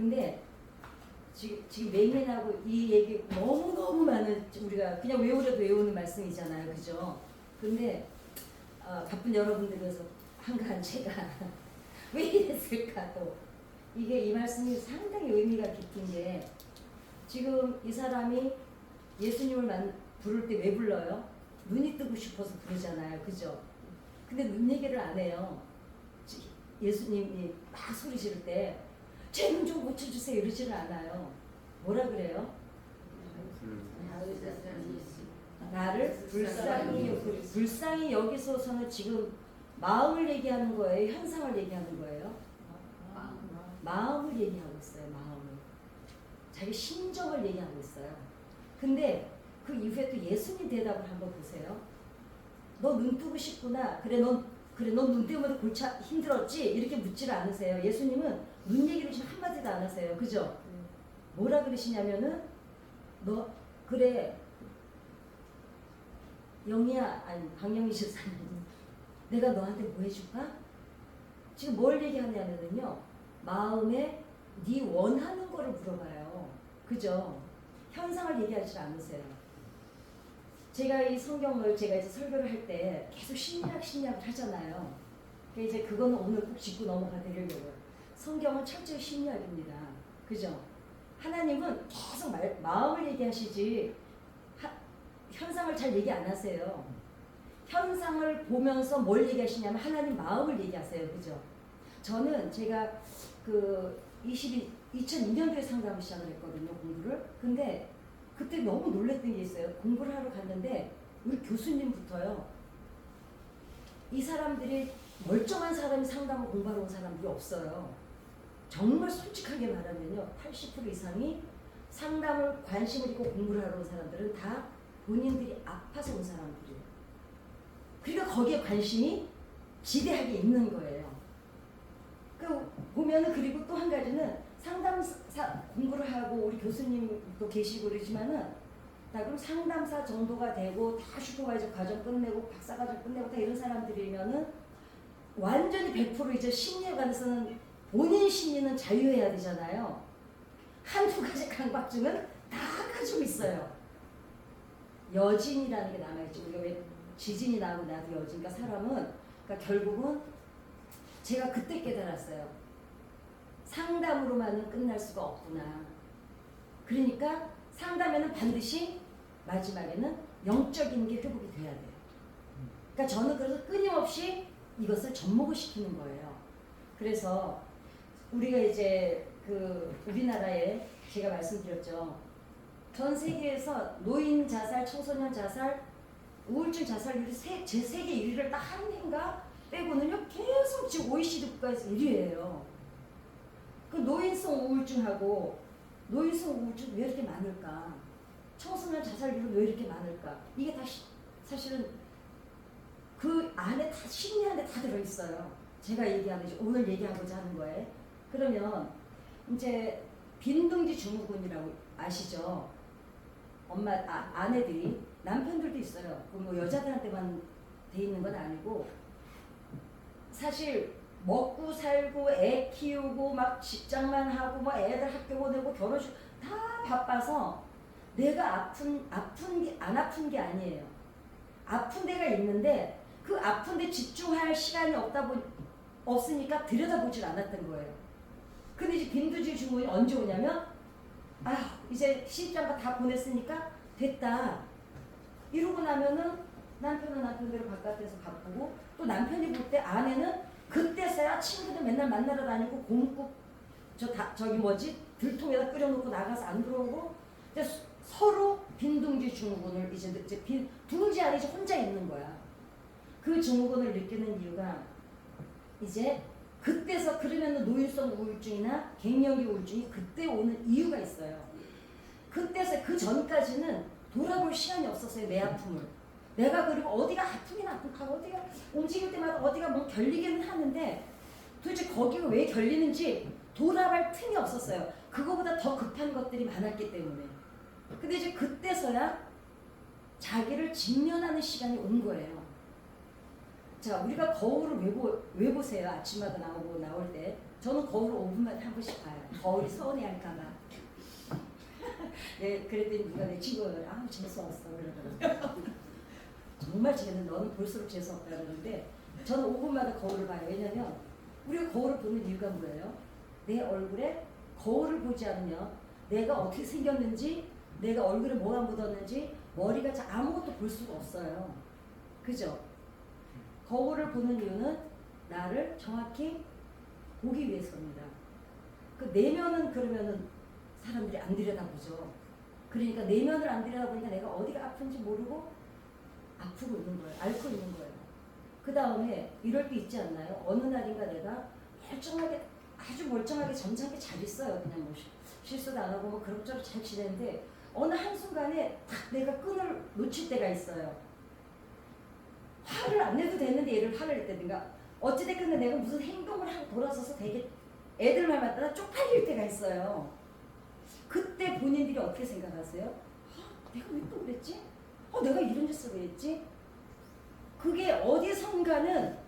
근데 지금 맹인하고 이 얘기 너무너무 많은, 우리가 그냥 외우려도 외우는 말씀이잖아요. 그죠? 근데 바쁜 여러분들에서 한가한 제가 왜 이랬을까 또. 이게 이 말씀이 상당히 의미가 깊은 게, 지금 이 사람이 예수님을 부를 때 왜 불러요? 눈이 뜨고 싶어서 부르잖아요. 그죠? 근데 눈 얘기를 안 해요. 예수님이 막 소리 지를 때 제 눈 좀 고쳐주세요 이러지를 않아요. 뭐라 그래요? 나를 불쌍히 여기고. 불쌍히 여기서는 지금 마음을 얘기하는 거예요? 현상을 얘기하는 거예요? 마음을 얘기하고 있어요. 마음을. 자기 심정을 얘기하고 있어요. 근데 그 이후에 또 예수님 대답을 한번 보세요. 너 눈 뜨고 싶구나. 그래 넌 눈 때문에 골치 힘들었지? 이렇게 묻지를 않으세요. 예수님은 눈 얘기를 지금 한마디도 안 하세요. 그죠? 뭐라 그러시냐면은, 너 그래 영희야, 아니 강영희 집사님, 내가 너한테 뭐 해줄까? 지금 뭘 얘기하냐면요, 마음에 네 원하는 거를 물어봐요. 그죠? 현상을 얘기하지 않으세요. 제가 이 성경을 제가 이제 설교를 할 때 계속 심리학을 하잖아요. 그러니까 이제 그거는 오늘 꼭 짚고 넘어가 드리려고요. 성경은 철저히 심리학입니다. 그죠? 하나님은 계속 마음을 얘기하시지 현상을 잘 얘기 안 하세요. 현상을 보면서 뭘 얘기하시냐면 하나님 마음을 얘기하세요. 그죠? 저는 제가 2002년도에 상담을 시작을 했거든요. 공부를. 근데 그때 너무 놀랬던 게 있어요. 공부를 하러 갔는데 우리 교수님부터요, 이 사람들이 멀쩡한 사람이 상담을 공부하러 온 사람들이 없어요. 정말 솔직하게 말하면요, 80% 이상이 상담을 관심을 있고 공부를 하러 온 사람들은 다 본인들이 아파서 온 사람들이에요. 그러니까 거기에 관심이 지대하게 있는 거예요. 보면은, 그리고 또 한 가지는 상담사 공부를 하고 우리 교수님도 계시고 그러지만은, 다 그럼 상담사 정도가 되고 다 슈퍼바이저 과정 끝내고 박사 과정 끝내고 다 이런 사람들이면은 완전히 100% 이제 심리에 관해서는 본인 심리는 자유해야 되잖아요. 한두 가지 강박증은 다 가지고 있어요. 여진이라는 게 남아있죠. 우리가 왜 지진이 나고 나도 여진. 그러니까 사람은, 그러니까 결국은 제가 그때 깨달았어요. 상담으로만은 끝날 수가 없구나. 그러니까 상담에는 반드시 마지막에는 영적인 게 회복이 돼야 돼요. 그러니까 저는 그래서 끊임없이 이것을 접목을 시키는 거예요. 그래서 우리가 이제 우리나라에 제가 말씀드렸죠. 전 세계에서 노인 자살, 청소년 자살, 우울증 자살률이 제 세계 1위를 딱 한 해인가 빼고는요, 계속 지금 OECD 국가에서 1위예요. 그 노인성 우울증하고, 노인성 우울증 왜 이렇게 많을까? 청소년 자살률은 왜 이렇게 많을까? 이게 다 사실은 그 안에 다 심리 안에 다 들어있어요. 제가 얘기하는, 오늘 얘기하고자 하는 거예요. 그러면 이제 빈둥지 증후군이라고 아시죠? 아내들이, 남편들도 있어요. 뭐 여자들한테만 돼 있는 건 아니고, 사실 먹고 살고 애 키우고 막 직장만 하고 뭐 애들 학교 보내고 결혼식 다 바빠서 내가 안 아픈 게 아니에요. 아픈 데가 있는데 그 아픈 데 집중할 시간이 없으니까 들여다보질 않았던 거예요. 근데 이제 빈둥지 증후군이 언제 오냐면, 이제 시집장가 다 보냈으니까 됐다 이러고 나면은 남편은 남편대로 바깥에서 바쁘고, 또 남편이 볼 때 아내는 그때서야 친구들 맨날 만나러 다니고 곰국 들통에다 끓여놓고 나가서 안 들어오고, 서로 빈둥지 증후군을 이제 둥지 안에 이제 혼자 있는 거야. 그 증후군을 느끼는 이유가 이제 그때서, 그러면 노인성 우울증이나 갱년기 우울증이 그때 오는 이유가 있어요. 그때서 그 전까지는 돌아볼 시간이 없었어요. 내 아픔을. 내가 그리고 어디가 아프긴 아프고 어디가 움직일 때마다 어디가 뭐 결리기는 하는데 도대체 거기가 왜 결리는지 돌아볼 틈이 없었어요. 그거보다 더 급한 것들이 많았기 때문에. 근데 이제 그때서야 자기를 직면하는 시간이 온 거예요. 자, 우리가 거울을 왜 보세요? 아침마다 나올 때 저는 거울을 5분마다 한 번씩 봐요. 거울이 서운해할까봐. 네, 그랬더니 누가 내 친구가 아 재수없어 그러더라고요. 정말 재는 너는 볼수록 재수없다 그러는데 저는 5분마다 거울을 봐요. 왜냐면 우리가 거울을 보는 이유가 뭐예요? 내 얼굴에 거울을 보지 않으면 내가 어떻게 생겼는지, 내가 얼굴에 뭐가 묻었는지, 머리가 아무것도 볼 수가 없어요. 그죠? 거울을 보는 이유는 나를 정확히 보기 위해서입니다. 그 내면은 그러면은 사람들이 안 들여다보죠. 그러니까 내면을 안 들여다보니까 내가 어디가 아픈지 모르고 아프고 있는 거예요. 앓고 있는 거예요. 그 다음에 이럴 때 있지 않나요? 어느 날인가 내가 멀쩡하게, 아주 멀쩡하게 점잖게 잘 있어요. 그냥 뭐 실수도 안 하고 뭐 그럭저럭 잘 지내는데 어느 한순간에 딱 내가 끈을 놓칠 때가 있어요. 화를 안 내도 되는데 얘를 화를 냈다든가 어찌됐든 내가 무슨 행동을 하고 돌아서서 되게 애들 말 맞다가 쪽팔릴 때가 있어요. 그때 본인들이 어떻게 생각하세요? 내가 왜 또 그랬지? 내가 이런 짓을 왜 했지? 그게 어디선가는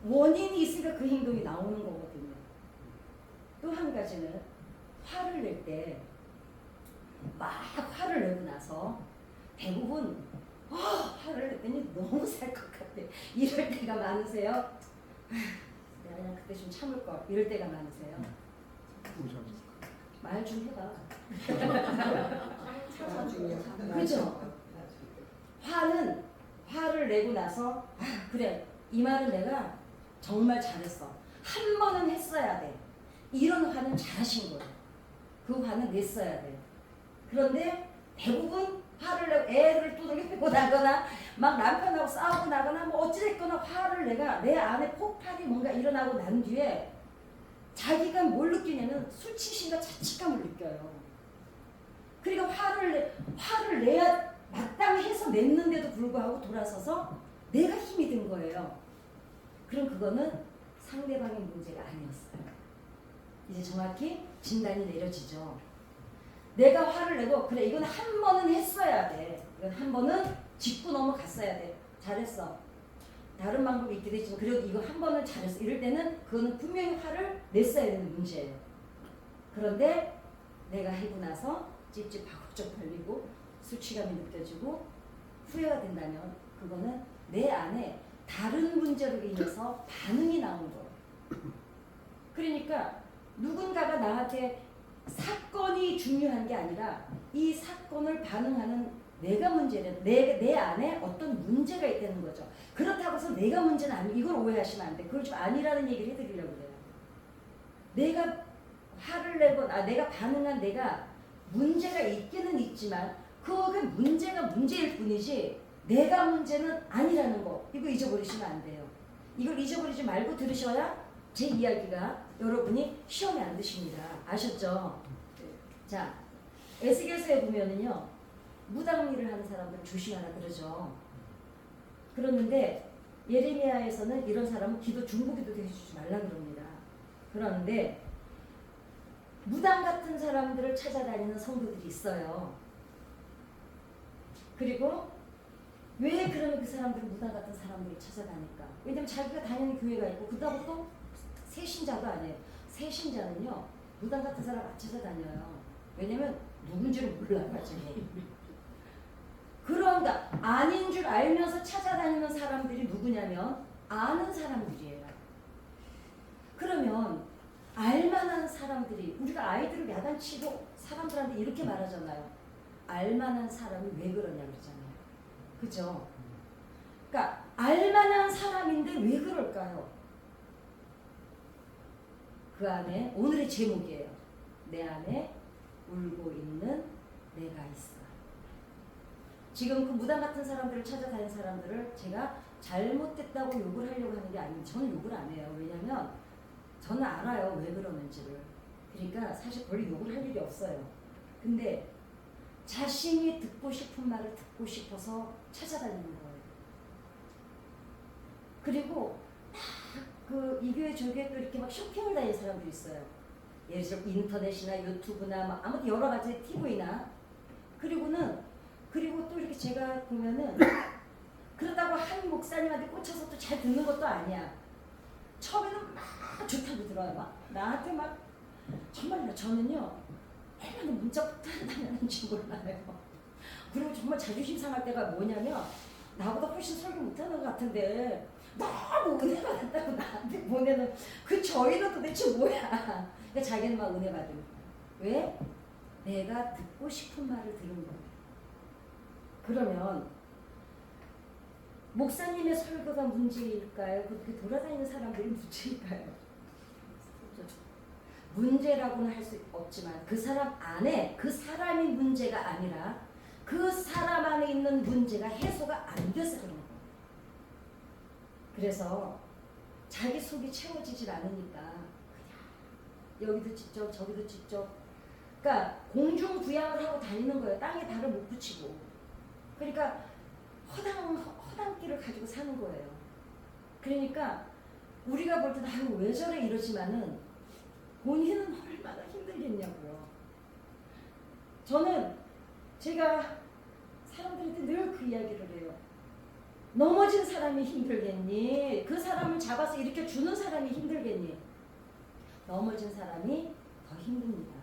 원인이 있으니까 그 행동이 나오는 거거든요. 또 한 가지는 화를 낼 때 막 화를 내고 나서 대부분 화를 냈더니 너무 살 것 같아. 이럴 때가 많으세요? 내가 그냥 그때 좀 참을 걸. 이럴 때가 많으세요? 말 좀 해봐. 그죠? 화를 내고 나서 그래 이 말은 내가 정말 잘했어. 한 번은 했어야 돼. 이런 화는 잘하신 거예요. 그 화는 냈어야 돼. 그런데 대부분 화를 내고 애를 두들기고 나거나 막 남편하고 싸우고 나거나 뭐 어찌됐거나 화를 내가 내 안에 폭발이 뭔가 일어나고 난 뒤에 자기가 뭘 느끼냐면 수치심과 자책감을 느껴요. 그러니까 화를 내야 마땅해서 냈는데도 불구하고 돌아서서 내가 힘이 든 거예요. 그럼 그거는 상대방의 문제가 아니었어요. 이제 정확히 진단이 내려지죠. 내가 화를 내고 그래 이건 한 번은 했어야 돼. 이건 한 번은 짚고 넘어갔어야 돼. 잘했어. 다른 방법이 있기도 했지만 그래도 이거 한 번은 잘했어. 이럴 때는 그거는 분명히 화를 냈어야 되는 문제예요. 그런데 내가 하고 나서 찝찝하고 쪽팔리고 수치감이 느껴지고 후회가 된다면 그거는 내 안에 다른 문제로 인해서 반응이 나온 거예요. 그러니까 누군가가 나한테 사건이 중요한 게 아니라 이 사건을 반응하는 내가 문제는 내 안에 어떤 문제가 있다는 거죠. 그렇다고 해서 내가 문제는 아니 이걸 오해하시면 안 돼. 그걸 좀 아니라는 얘기를 해드리려고 그래요. 내가 화를 내고 내가 반응한 내가 문제가 있기는 있지만 그 문제가 문제일 뿐이지 내가 문제는 아니라는 거. 이거 잊어버리시면 안 돼요. 이걸 잊어버리지 말고 들으셔야 제 이야기가 여러분이 시험에 안 드십니다. 아셨죠? 자, 에스겔서에 보면은요 무당일을 하는 사람들 조심하라 그러죠. 그러는데 예레미야에서는 이런 사람은 기도 중보기도 해주지 말라 그럽니다. 그런데 무당 같은 사람들을 찾아다니는 성도들이 있어요. 그리고 왜 그러면 그 사람들은 무당 같은 사람들을 찾아다닐까? 왜냐면 자기가 다니는 교회가 있고 그렇다고 또 새신자도 아니에요. 새신자는요 무당 같은 사람 안 찾아다녀요. 왜냐면 누군지를 몰라가지고. 그런가 아닌 줄 알면서 찾아다니는 사람들이 누구냐면 아는 사람들이에요. 그러면 알만한 사람들이 우리가 아이들을 야단치고 사람들한테 이렇게 말하잖아요. 알만한 사람이 왜 그러냐 그러잖아요. 그죠? 그러니까 알만한 사람인데 왜 그럴까요? 그 안에 오늘의 제목이에요. 내 안에 울고 있는 내가 있어. 지금 그 무당 같은 사람들을 찾아다니는 사람들을 제가 잘못됐다고 욕을 하려고 하는 게 아니에요. 저는 욕을 안 해요. 왜냐면 저는 알아요. 왜 그러는지를. 그러니까 사실 별로 욕을 할 일이 없어요. 근데 자신이 듣고 싶은 말을 듣고 싶어서 찾아다니는 거예요. 그리고 이 교회 저 교회 또 이렇게 막 쇼핑을 다니는 사람들이 있어요. 예를 들어 인터넷이나 유튜브나 막 아무튼 여러 가지 TV나 그리고 또 이렇게 제가 보면은 그렇다고 한 목사님한테 꽂혀서 또 잘 듣는 것도 아니야. 처음에는 막 좋다고 들어요. 막 나한테 막 정말요. 저는요 얼마나 문자 폭탄을 줄 몰라요. 그리고 정말 자존심 상할 때가 뭐냐면 나보다 훨씬 설교 못하는 것 같은데 너무 은혜 받았다고 나한테 보내는 그 저희는 도대체 뭐야. 그러니까 자기는 막 은혜 받으니까. 왜? 내가 듣고 싶은 말을 들은 거예요. 그러면 목사님의 설교가 문제일까요? 그렇게 돌아다니는 사람들이 문제일까요? 문제라고는 할 수 없지만 그 사람 안에 그 사람이 문제가 아니라 그 사람 안에 있는 문제가 해소가 안 돼서 그런 거예요. 그래서 자기 속이 채워지질 않으니까 그냥 여기도 직접 저기도 직접 그러니까 공중부양을 하고 다니는 거예요. 땅에 발을 못 붙이고. 그러니까 허당끼를 가지고 사는 거예요. 그러니까 우리가 볼 때는 아유 왜 저래 이러지만은 본인은 얼마나 힘들겠냐고요. 저는 제가 사람들한테 늘 그 이야기를 해요. 넘어진 사람이 힘들겠니? 그 사람을 잡아서 일으켜 주는 사람이 힘들겠니? 넘어진 사람이 더 힘듭니다.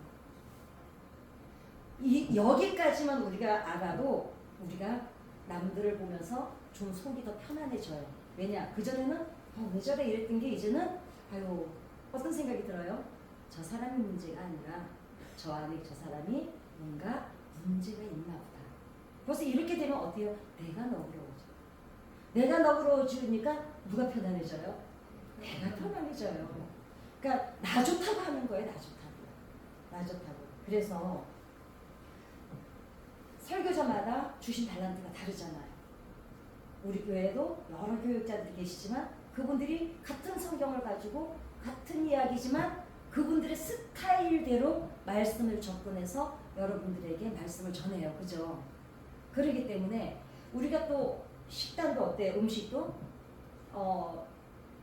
여기까지만 우리가 알아도 우리가 남들을 보면서 좀 속이 더 편안해져요. 왜냐? 그전에는 왜 저래 이랬던 게 이제는 아유 어떤 생각이 들어요? 저 사람이 문제가 아니라 저 안에 저 사람이 뭔가 문제가 있나 보다. 벌써 이렇게 되면 어때요? 내가 너그러워져. 내가 너그러워지니까 누가 편안해져요? 내가 편안해져요. 그러니까 나 좋다고 하는 거예요. 나 좋다고. 나 좋다고. 그래서 설교자마다 주신 달란트가 다르잖아요. 우리 교회에도 여러 교육자들이 계시지만 그분들이 같은 성경을 가지고 같은 이야기지만 그분들의 스타일대로 말씀을 접근해서 여러분들에게 말씀을 전해요. 그죠? 그렇기 때문에 우리가 또 식단도 어때요? 음식도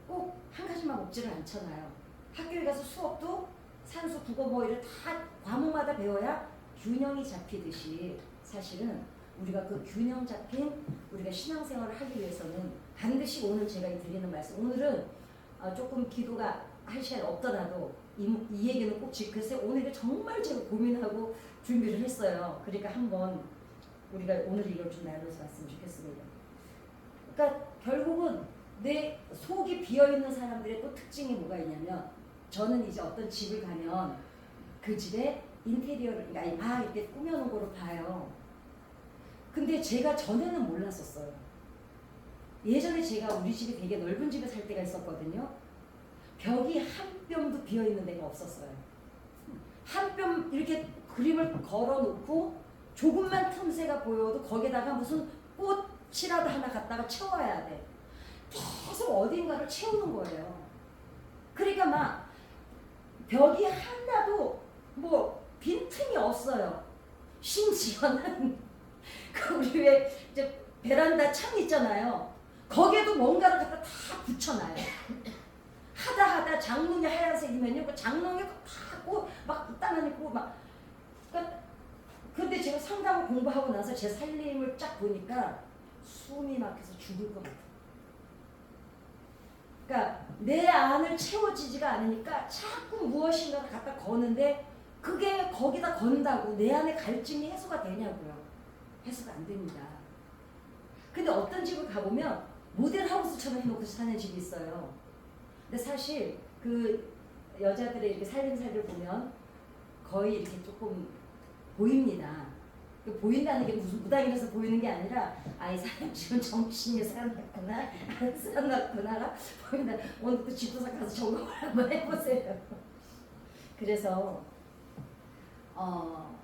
꼭 한 가지만 먹지를 않잖아요. 학교에 가서 수업도 산수, 국어 뭐 이런 다 과목마다 배워야 균형이 잡히듯이 사실은 우리가 그 균형 잡힌 우리가 신앙생활을 하기 위해서는 반드시 오늘 제가 드리는 말씀 오늘은 조금 기도가 할 시간이 없더라도 이 얘기는 꼭 글쎄 오늘 정말 제가 고민하고 준비를 했어요. 그러니까 한번 우리가 오늘 이걸 좀 나눠서 봤으면 좋겠습니다. 그러니까 결국은 내 속이 비어있는 사람들의 또 특징이 뭐가 있냐면 저는 이제 어떤 집을 가면 그 집의 인테리어를 막 이렇게 꾸며놓은 거로 봐요. 근데 제가 전에는 몰랐었어요. 예전에 제가 우리 집이 되게 넓은 집에 살 때가 있었거든요. 벽이 한 뼘도 비어있는 데가 없었어요. 한 뼘 이렇게 그림을 걸어놓고 조금만 틈새가 보여도 거기다가 무슨 꽃이라도 하나 갖다가 채워야 돼. 계속 어딘가를 채우는 거예요. 그러니까 막 벽이 하나도 뭐 빈틈이 없어요. 심지어는 그 우리 왜 이제 베란다 창 있잖아요. 거기에도 뭔가를 갖다 다 붙여놔요. 하다 장롱이 하얀색이면요, 그 장롱에 막 땅 있고 막. 그러니까 근데 제가 상담을 공부하고 나서 제 살림을 쫙 보니까 숨이 막혀서 죽을 것 같아요. 그러니까 내 안을 채워지지가 않으니까 자꾸 무엇인가를 갖다 거는데 그게 거기다 건다고 내 안에 갈증이 해소가 되냐고요. 해소가 안 됩니다. 근데 어떤 집을 가보면 모델하우스처럼 해놓고 사는 집이 있어요. 근데 사실 그 여자들의 이렇게 살림살이를 보면 거의 이렇게 조금 보입니다. 보인다는 게 무슨 무당이라서 보이는 게 아니라 이 사람 지금 정신이 살아났구나 안 살아났구나가 보인다. 오늘 또 집도사 가서 점검을 한번 해보세요. 그래서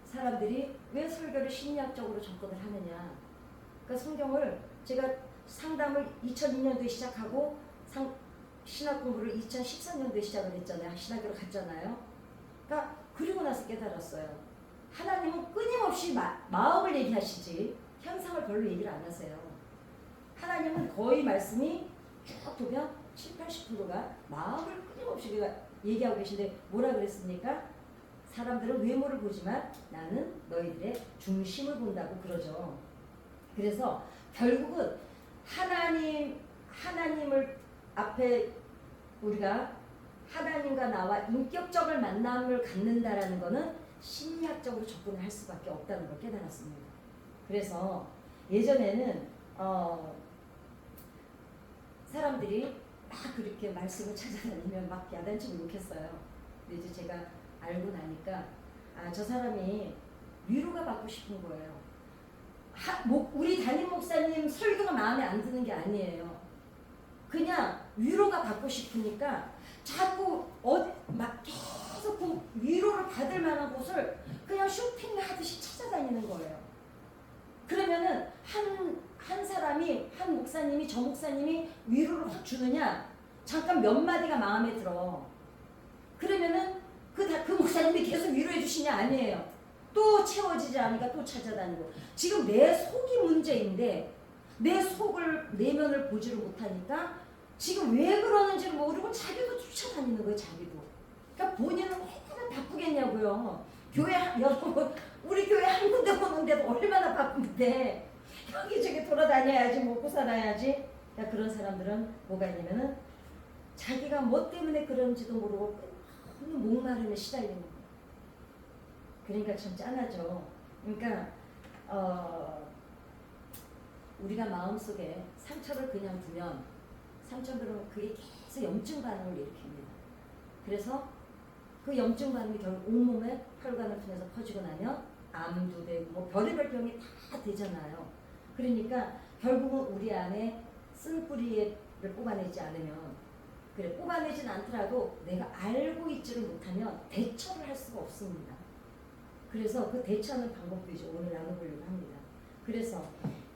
사람들이 왜 설교를 심리학적으로 접근을 하느냐. 그러니까 성경을 제가 상담을 2002년도에 시작하고 신학 공부를 2013년도에 시작을 했잖아요. 신학교로 갔잖아요. 그러니까 그리고 나서 깨달았어요. 하나님은 끊임없이 마음을 얘기하시지 현상을 별로 얘기를 안 하세요. 하나님은 거의 말씀이 쭉 보면 70~80%가 마음을 끊임없이 얘기하고 계신데 뭐라 그랬습니까? 사람들은 외모를 보지만 나는 너희들의 중심을 본다고 그러죠. 그래서 결국은 하나님을 앞에 우리가 하나님과 나와 인격적인 만남을 갖는다라는 거는 심리학적으로 접근을 할 수밖에 없다는 걸 깨달았습니다. 그래서 예전에는 사람들이 막 그렇게 말씀을 찾아다니면 막 야단치고 욕했어요. 근데 이제 제가 알고 나니까 저 사람이 위로가 받고 싶은 거예요. 우리 담임 목사님 설교가 마음에 안 드는 게 아니에요. 그냥 위로가 받고 싶으니까 자꾸 막 계속 그 위로를 받을 만한 곳을 그냥 쇼핑을 하듯이 찾아다니는 거예요. 그러면은 한 사람이, 한 목사님이, 저 목사님이 위로를 확 주느냐? 잠깐 몇 마디가 마음에 들어. 그러면은 그 목사님이 계속 위로해 주시냐? 아니에요. 또 채워지지 않으니까 또 찾아다니고. 지금 내 속이 문제인데 내 속을, 내면을 보지를 못하니까 지금 왜 그러는지 모르고 자기도 쫓아다니는 거예요. 자기도. 그러니까 본인은 얼마나 바쁘겠냐고요. 여러분, 우리 교회 한 군데 보는데도 얼마나 바쁜데 여기저기 돌아다녀야지, 먹고 살아야지. 그러니까 그런 사람들은 뭐가 있냐면은 자기가 뭐 때문에 그런지도 모르고 너무 목마름에 시달리는 거예요. 그러니까 참 짠하죠. 그러니까 우리가 마음속에 상처를 그냥 두면 상처들은 그게 계속 염증 반응을 일으킵니다. 그래서 그 염증 반응이 결국 온몸에 혈관을 통해서 퍼지고 나면 암도 되고 뭐 별의별 병이 다 되잖아요. 그러니까 결국은 우리 안에 쓴뿌리를 뽑아내지 않으면, 그래 뽑아내진 않더라도 내가 알고 있지를 못하면 대처를 할 수가 없습니다. 그래서 그 대처하는 방법도 이제 오늘 나눠보려고 합니다. 그래서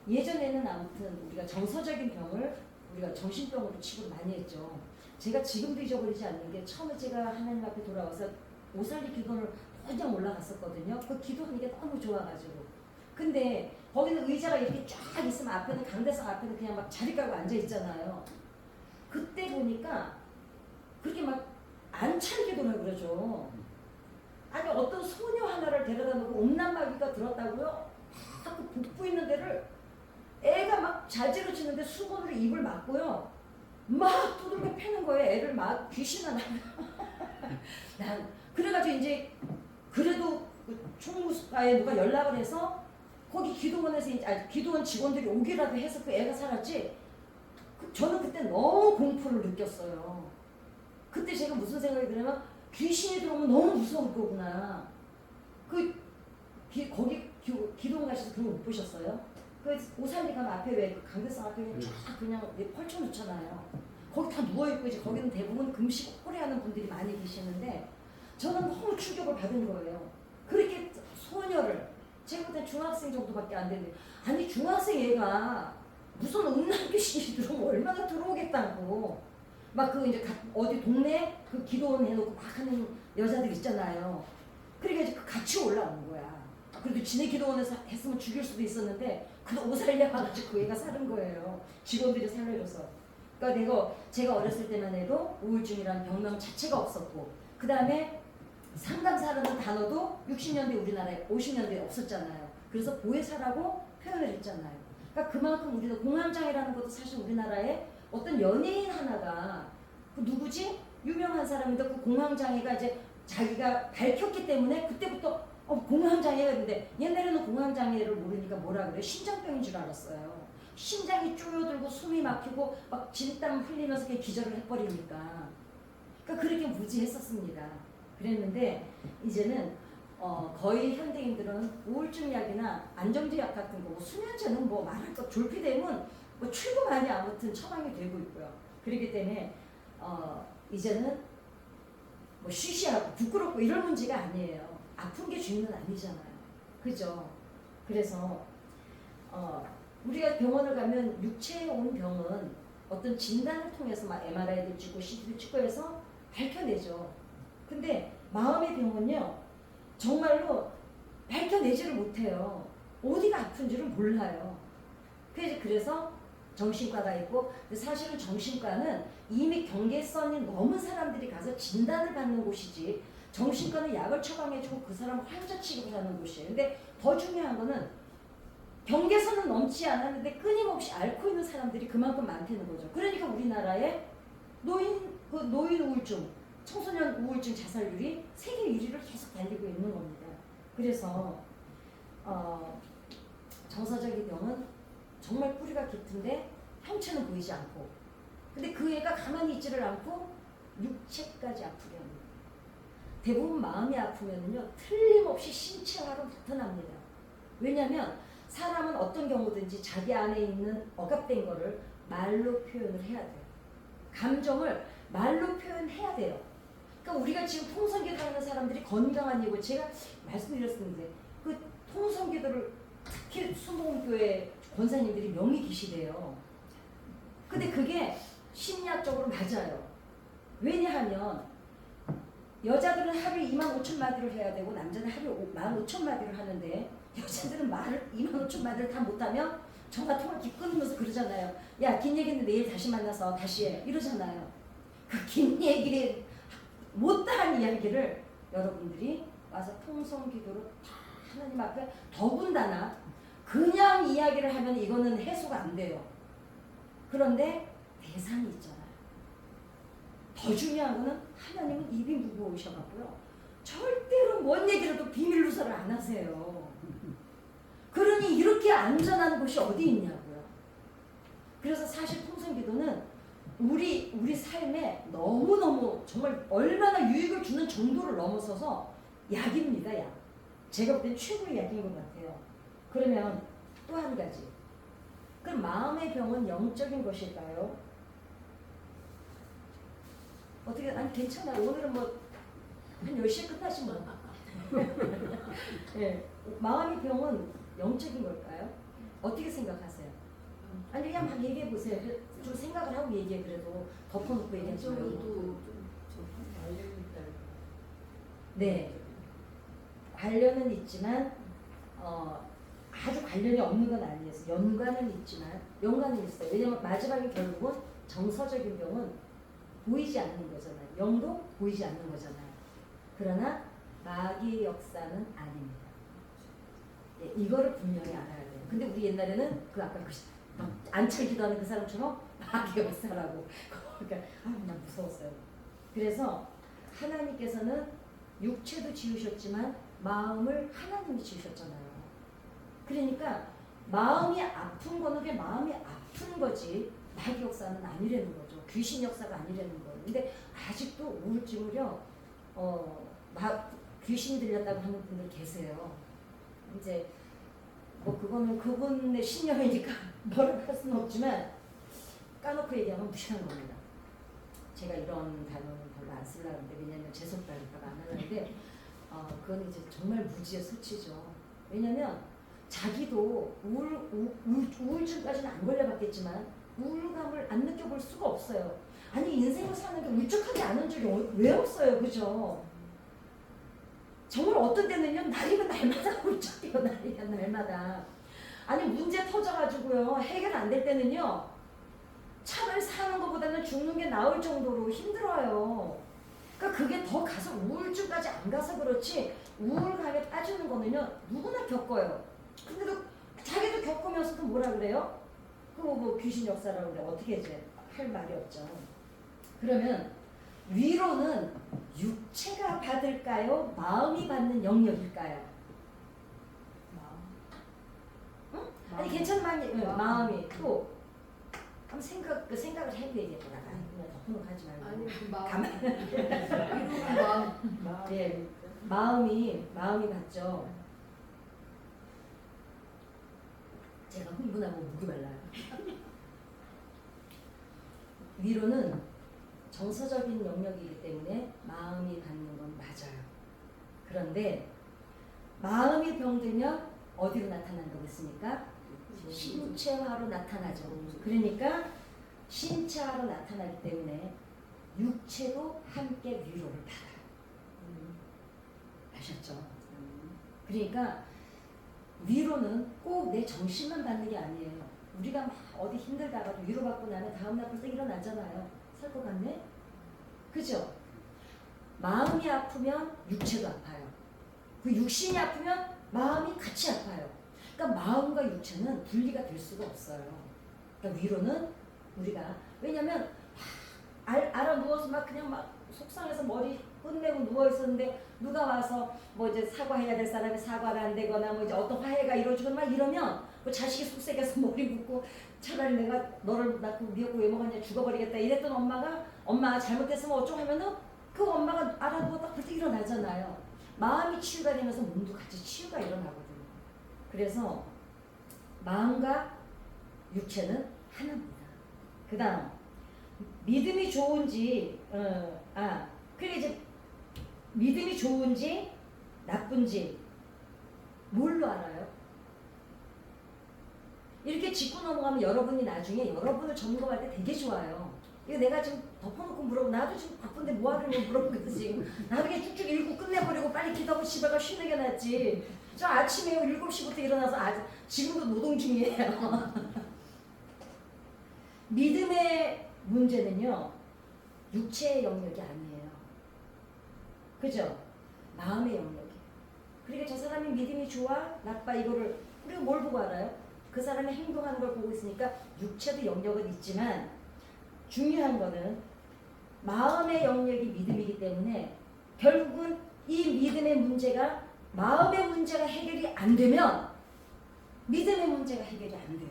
예전에는 아무튼 우리가 정서적인 병을 우리가 정신병으로 취급을 많이 했죠. 제가 지금도 잊어버리지 않는 게 처음에 제가 하나님 앞에 돌아와서 오살리 기도를 그냥 올라갔었거든요. 그 기도하는 게 너무 좋아가지고. 근데 거기는 의자가 이렇게 쫙 있으면 앞에는 강대상 앞에는 그냥 막 자리 깔고 앉아 있잖아요. 그때 보니까 그렇게 막 안찰 기도를 그러죠. 아니 어떤 소녀 하나를 데려다 놓고 음란마귀가 들었다고요? 딱 그 북부 있는 데를 애가 막 잘 찌르치는데 수건으로 입을 막고요. 막 두들겨 패는 거예요. 애를 막 귀신아 난 그래가지고 이제 그래도 그 총무과에 누가 연락을 해서 거기 기도원에서 이제 기도원 직원들이 오기라도 해서 그 애가 살았지. 저는 그때 너무 공포를 느꼈어요. 그때 제가 무슨 생각이 드냐면 귀신이 들어오면 너무 무서울 거구나. 거기 기도원 가셔서 그런 거 못 보셨어요? 그 오살리 가면 앞에 왜 강대상 앞에 그냥 쫙 그냥 펼쳐놓잖아요. 거기 다 누워있고 이제 거기는 대부분 금식 오래 하는 분들이 많이 계시는데 저는 너무 충격을 받은 거예요. 그렇게 소녀를 제가 그때 중학생 정도밖에 안 됐는데 아니 중학생 애가 무슨 음란 귀신이 들어오면 얼마나 들어오겠다고 막 그 이제 어디 동네 그 기도원 해놓고 막 하는 여자들 있잖아요. 그러니까 이제 같이 올라온 거야. 그래도 지네 기도원에서 했으면 죽일 수도 있었는데 그도 오살려 가지고 그 애가 사는 거예요. 직원들이 살려줘서. 그러니까 제가 어렸을 때만 해도 우울증이라는 병명 자체가 없었고 그 다음에 상담사라는 단어도 60년대 우리나라에 50년대에 없었잖아요. 그래서 보혜사라고 표현을 했잖아요. 그러니까 그만큼 우리는 공황장애라는 것도 사실 우리나라에 어떤 연예인 하나가 그 누구지? 유명한 사람인데 그 공황장애가 이제 자기가 밝혔기 때문에 그때부터 공황장애가 있는데 옛날에는 공황장애를 모르니까 뭐라 그래? 심장병인 줄 알았어요. 심장이 쪼여들고 숨이 막히고 막 진땀 흘리면서 그냥 기절을 해버리니까. 그러니까 그렇게 무지했었습니다. 그랬는데 이제는 거의 현대인들은 우울증 약이나 안정제 약 같은 거, 수면제는 뭐 말할 것 졸피뎀은 뭐 출구 많이 아무튼 처방이 되고 있고요. 그렇기 때문에 이제는 뭐 쉬쉬하고 부끄럽고 이런 문제가 아니에요. 아픈 게 주인은 아니잖아요. 그죠? 그래서 우리가 병원을 가면 육체에 온 병은 어떤 진단을 통해서 막 MRI도 찍고 CT도 찍고 해서 밝혀내죠. 근데 마음의 병은요 정말로 밝혀내지를 못해요. 어디가 아픈지를 몰라요. 그래서 정신과가 있고 사실은 정신과는 이미 경계선이 넘은 사람들이 가서 진단을 받는 곳이지 정신과는 약을 처방해주고 그 사람 환자 취급을 하는 곳이에요. 근데 더 중요한 거는 경계선은 넘지 않았는데 끊임없이 앓고 있는 사람들이 그만큼 많다는 거죠. 그러니까 우리나라에 노인 그 노인 우울증, 청소년 우울증 자살률이 세계 1위를 계속 달리고 있는 겁니다. 그래서 정서적인 병은 정말 뿌리가 깊은데 형체는 보이지 않고, 근데 그 애가 가만히 있지를 않고 육체까지 아프게 합니다. 대부분 마음이 아프면요 틀림없이 신체화로 나타납니다. 왜냐하면 사람은 어떤 경우든지 자기 안에 있는 억압된 거를 말로 표현을 해야 돼요. 감정을 말로 표현해야 돼요. 그러니까 우리가 지금 통성기도 하는 사람들이 건강한 이유고, 제가 말씀드렸었는데 그 통성기도를 특히 수목교회 권사님들이 명의 기시대요. 근데 그게 심리학적으로 맞아요. 왜냐하면 여자들은 하루에 25,000마디를 해야 되고 남자는 하루에 15,000마디를 하는데, 여자들은 말을 25,000마디를 다 못하면 전화 통화 끊으면서 그러잖아요. 야, 긴 얘기는 내일 다시 만나서 다시 해. 이러잖아요. 그 긴 얘기를 못다한 이야기를 여러분들이 와서 통성기도로 다 하나님 앞에, 더군다나 그냥 이야기를 하면 이거는 해소가 안 돼요. 그런데 대상이 있잖아요. 더 중요한 거는 하나님은 입이 무거우셔갖고요 절대로 뭔 얘기라도 비밀 누설을 안 하세요. 그러니 이렇게 안전한 곳이 어디 있냐고요. 그래서 사실 통성기도는 우리 삶에 너무너무 정말 얼마나 유익을 주는 정도를 넘어서서 약입니다. 약. 제가 볼 땐 최고의 약인 것 같아요. 그러면 또 한 가지. 그럼 마음의 병은 영적인 것일까요? 어떻게, 아니 괜찮아요. 오늘은 뭐 한 10시에 끝나시면 네. 마음의 병은 영적인 걸까요? 어떻게 생각하세요? 아니 그냥 막 얘기해 보세요. 좀 생각을 하고 얘기해. 그래도 덮어놓고 얘기하지 말고. 네, 관련은 있지만 아주 관련이 없는 건 아니에요. 연관은 있지만, 연관은 있어요. 왜냐면 마지막에 결국은 정서적인 병은 보이지 않는 거잖아요. 영도 보이지 않는 거잖아요. 그러나 마귀의 역사는 아닙니다. 예, 이거를 분명히 알아야 돼요. 근데 우리 옛날에는 그 아까 안철 기도하는 그 사람처럼 마귀의 역사라고 그러니까 난 무서웠어요. 그래서 하나님께서는 육체도 지으셨지만 마음을 하나님이 지으셨잖아요. 그러니까 마음이 아픈 거는 그냥 마음이 아픈 거지 마귀 역사는 아니라는 거죠. 귀신 역사가 아니라는 거예요. 근데 아직도 우울증을요 귀신 들렸다고 하는 분들 계세요. 이제 뭐 그거는 그분의 신념이니까 뭐라고 할 수는 없지만 까놓고 얘기하면 무시한 겁니다. 제가 이런 단어는 별로 안 쓰려고 하는데, 왜냐면 재수없다 그럴까봐 안 하는데 그건 이제 정말 무지의 수치죠. 왜냐면 자기도 우울증까지는 안 걸려봤겠지만 우울감을 안 느껴볼 수가 없어요. 아니 인생을 사는 게 울적하지 않은 적이 왜 없어요. 그죠? 정말 어떤 때는요 날이면 날마다 울적해요. 날이면 날마다. 아니 문제 터져가지고요 해결 안 될 때는요 차라리 사는 것보다는 죽는 게 나을 정도로 힘들어요. 그러니까 그게 더 가서 우울증까지 안 가서 그렇지, 우울감에 빠지는 거는요 누구나 겪어요. 근데도 자기도 겪으면서도 뭐라 그래요? 그거 뭐 귀신 역사라고 그래. 어떻게 이제 할 말이 없죠. 그러면 위로는 육체가 받을까요? 마음이 받는 영역일까요? 응? 아니 괜찮은 말이 마음이 또 한번 생각을 해도 얘기해보라. 그냥 덮어놓고 하지 말고. 아니 그 마음. 가만히. 마음. 예, 마음이 받죠. 제가 흥분하고 목이 말라요. 위로는 정서적인 영역이기 때문에 마음이 받는 건 맞아요. 그런데 마음이 병들면 어디로 나타난다겠습니까? 신체화로 나타나죠. 그러니까 신체화로 나타나기 때문에 육체도 함께 위로를 받아요. 아셨죠? 그러니까 위로는 꼭 내 정신만 받는 게 아니에요. 우리가 막 어디 힘들다가도 위로받고 나면 다음날 벌써 일어나잖아요. 살 것 같네? 그죠? 마음이 아프면 육체도 아파요. 그 육신이 아프면 마음이 같이 아파요. 그러니까 마음과 육체는 분리가 될 수가 없어요. 그러니까 위로는 우리가, 왜냐면 알아 누워서 막 그냥 막 속상해서 머리 끝내고 누워 있었는데 누가 와서 뭐 이제 사과해야 될 사람이 사과를 안 되거나 뭐 이제 어떤 화해가 이루어지거나 막 이러면 뭐 자식이 속색해서 머리 묶고 차라리 내가 너를 낳고 미역국 왜 먹었냐 죽어버리겠다 이랬던 엄마가 엄마 잘못했으면 어쩌고 하면은 그 엄마가 알아두고 딱 그때 일어나잖아요. 마음이 치유가 되면서 몸도 같이 치유가 일어나거든요. 그래서 마음과 육체는 하나입니다. 그 다음 믿음이 좋은지 그리고 이제 믿음이 좋은지 나쁜지 뭘로 알아요? 이렇게 짚고 넘어가면 여러분이 나중에 여러분을 점검할 때 되게 좋아요. 이거 내가 지금 덮어놓고 물어보고 나도 지금 바쁜데 뭐하려고 물어보겠어 지금. 나도 그냥 쭉쭉 읽고 끝내버리고 빨리 기도하고 집에 가 쉬는 게 낫지. 저 아침에 7시부터 일어나서 지금도 노동 중이에요. 믿음의 문제는요. 육체의 영역이 아니에요. 그죠? 마음의 영역이에요. 그러니까 저 사람이 믿음이 좋아? 나빠? 이거를 우리가 뭘 보고 알아요? 그 사람이 행동하는 걸 보고 있으니까 육체도 영역은 있지만 중요한 거는 마음의 영역이 믿음이기 때문에 결국은 이 믿음의 문제가 마음의 문제가 해결이 안 되면 믿음의 문제가 해결이 안 돼요.